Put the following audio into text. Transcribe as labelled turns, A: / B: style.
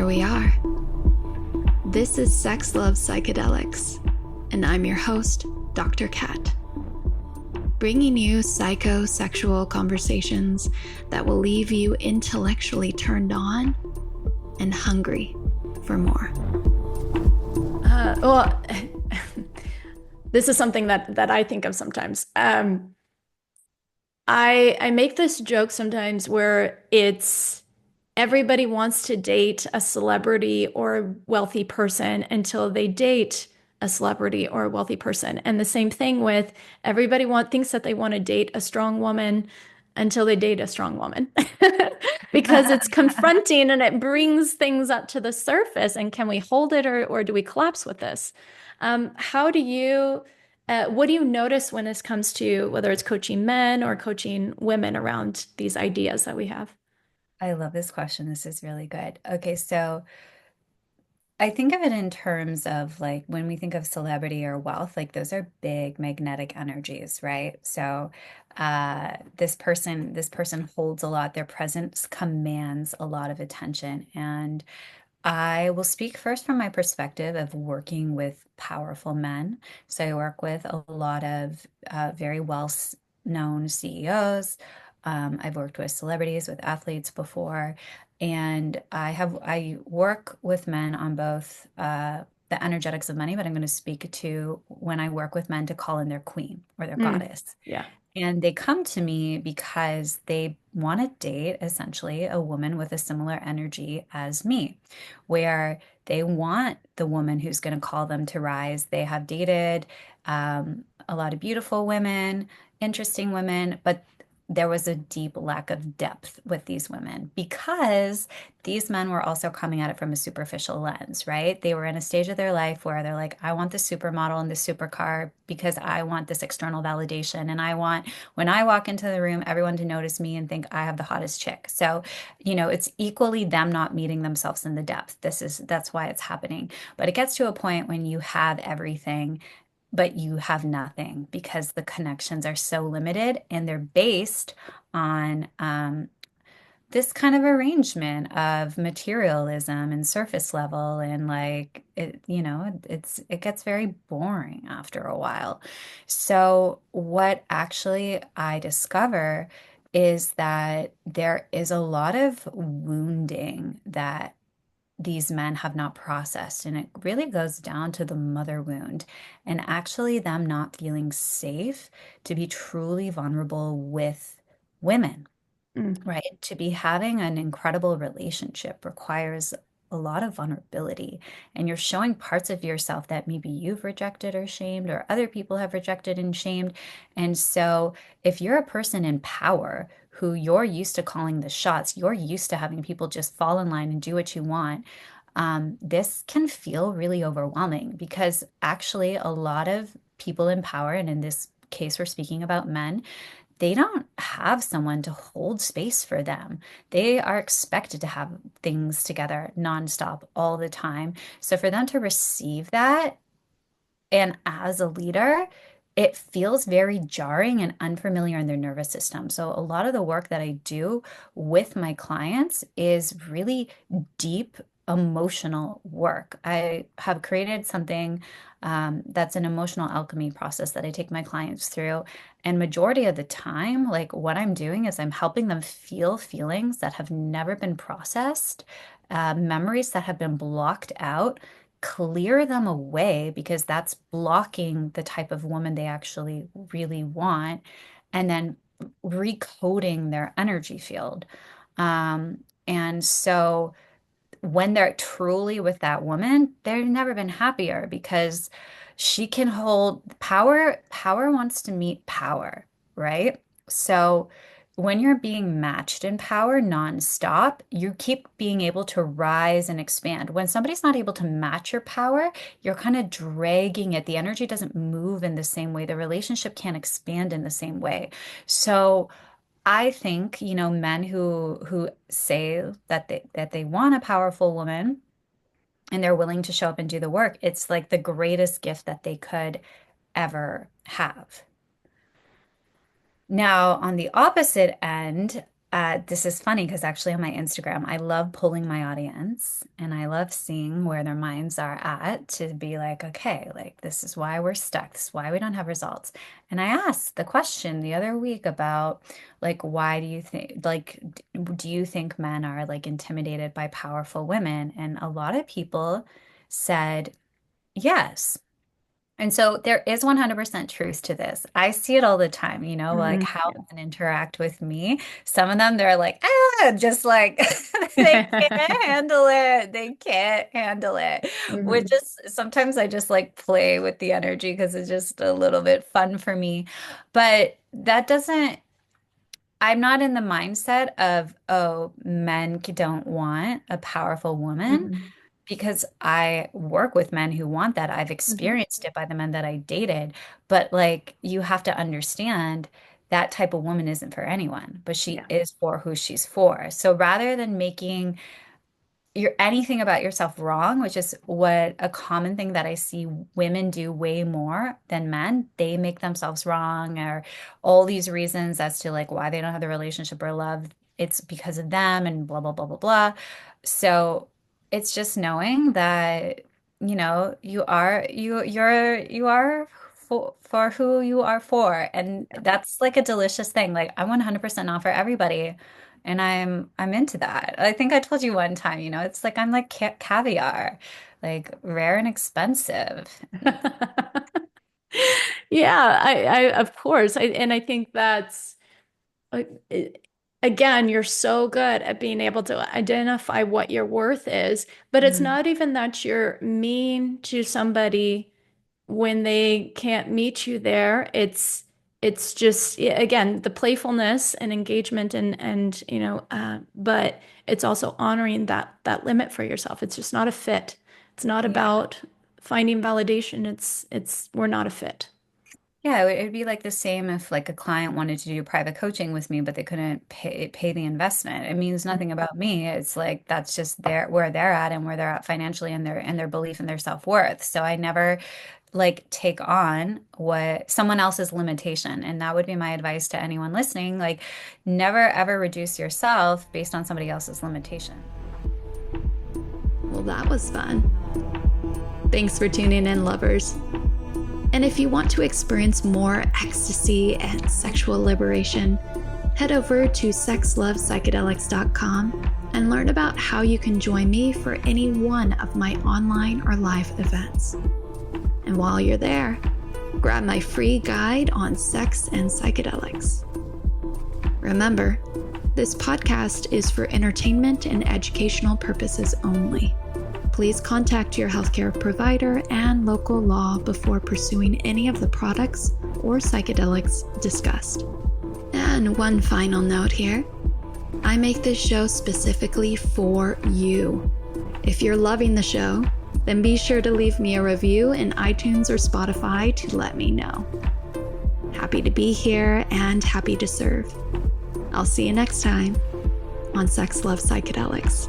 A: here we are. This is Sex Love Psychedelics, and I'm your host, Dr. Kat, bringing you psychosexual conversations that will leave you intellectually turned on and hungry for more.
B: Well, this is something that I think of sometimes. I make this joke sometimes where it's everybody wants to date a celebrity or a wealthy person until they date a celebrity or a wealthy person. And the same thing with thinks that they want to date a strong woman until they date a strong woman. Because it's confronting and it brings things up to the surface. And can we hold it or do we collapse with this? How do you what do you notice when this comes to whether it's coaching men or coaching women around these ideas that we have?
C: I love this question. This is really good. Okay, so I think of it in terms of like when we think of celebrity or wealth, like those are big magnetic energies, right? So this person holds a lot. Their presence commands a lot of attention. And I will speak first from my perspective of working with powerful men. So I work with a lot of very well-known CEOs. I've worked with celebrities, with athletes before, and I work with men on both the energetics of money, but I'm going to speak to when I work with men to call in their queen or their
B: Mm,
C: goddess.
B: yeah.
C: And they come to me because they want to date essentially a woman with a similar energy as me, where they want the woman who's going to call them to rise. They have dated a lot of beautiful women, interesting women, but there was a deep lack of depth with these women because these men were also coming at it from a superficial lens, right? They were in a stage of their life where they're like, I want the supermodel and the supercar because I want this external validation. And I want, when I walk into the room, everyone to notice me and think I have the hottest chick. So, it's equally them not meeting themselves in the depth. That's why it's happening. But it gets to a point when you have everything but you have nothing because the connections are so limited and they're based on this kind of arrangement of materialism and surface level and like it gets very boring after a while. So what actually I discover is that there is a lot of wounding that these men have not processed. And it really goes down to the mother wound and actually them not feeling safe to be truly vulnerable with women,
B: Mm.
C: right? To be having an incredible relationship requires a lot of vulnerability. And you're showing parts of yourself that maybe you've rejected or shamed, or other people have rejected and shamed. And so, if you're a person in power who you're used to calling the shots, you're used to having people just fall in line and do what you want. This can feel really overwhelming because actually, a lot of people in power, and in this case, we're speaking about men, they don't have someone to hold space for them. They are expected to have things together nonstop all the time. So for them to receive that, and as a leader, it feels very jarring and unfamiliar in their nervous system. So a lot of the work that I do with my clients is really deep emotional work. I have created something that's an emotional alchemy process that I take my clients through. And majority of the time, like what I'm doing is I'm helping them feel feelings that have never been processed, memories that have been blocked out, clear them away because that's blocking the type of woman they actually really want, and then recoding their energy field. And so when they're truly with that woman, they've never been happier because she can hold power. Power wants to meet power, right? So when you're being matched in power nonstop, you keep being able to rise and expand. When somebody's not able to match your power, you're kind of dragging it. The energy doesn't move in the same way. The relationship can't expand in the same way. So I think, men who say that they want a powerful woman and they're willing to show up and do the work, it's like the greatest gift that they could ever have. Now, on the opposite end, this is funny because actually on my Instagram, I love polling my audience and I love seeing where their minds are at to be like, okay, like this is why we're stuck. This is why we don't have results. And I asked the question the other week about like, why do you think, like, do you think men are like intimidated by powerful women? And a lot of people said yes. And so there is 100% truth to this. I see it all the time, like how men interact with me. Some of them, they're like, just like they can't handle it. They can't handle it.
B: Mhm.
C: Which is sometimes I just like play with the energy because it's just a little bit fun for me. But that doesn't, I'm not in the mindset of, oh, men don't want a powerful woman
B: Mhm.
C: because I work with men who want that. I've
B: Mhm.
C: experienced it by the men that I dated. But like, you have to understand that type of woman isn't for anyone, but she
B: Yeah.
C: is for who she's for. So rather than making anything about yourself wrong, which is what a common thing that I see women do way more than men. They make themselves wrong or all these reasons as to like why they don't have the relationship or love. It's because of them and blah blah blah blah blah. So it's just knowing that you are for who you are for, and that's like a delicious thing. Like I 100% not for everybody. And I'm into that. I think I told you one time, it's like I'm like caviar, like rare and expensive.
B: Yeah, of course. And I think that's uh, it- again, you're so good at being able to identify what your worth is, but it's
C: Mm,
B: not even that you're mean to somebody when they can't meet you there. It's just again the playfulness and engagement and but it's also honoring that limit for yourself. It's just not a fit. It's not
C: yeah.
B: about finding validation. It's we're not a fit.
C: Yeah, it'd be like the same if like a client wanted to do private coaching with me, but they couldn't pay the investment. It means nothing about me. It's like that's just where they're at and where they're at financially and their belief in their self-worth. So I never like take on what someone else's limitation. And that would be my advice to anyone listening. Like never ever reduce yourself based on somebody else's limitation.
A: Well, that was fun. Thanks for tuning in, lovers. And if you want to experience more ecstasy and sexual liberation, head over to sexlovepsychedelics.com and learn about how you can join me for any one of my online or live events. And while you're there, grab my free guide on sex and psychedelics. Remember, this podcast is for entertainment and educational purposes only. Please contact your healthcare provider and local law before pursuing any of the products or psychedelics discussed. And one final note here. I make this show specifically for you. If you're loving the show, then be sure to leave me a review in iTunes or Spotify to let me know. Happy to be here and happy to serve. I'll see you next time on Sex Love Psychedelics.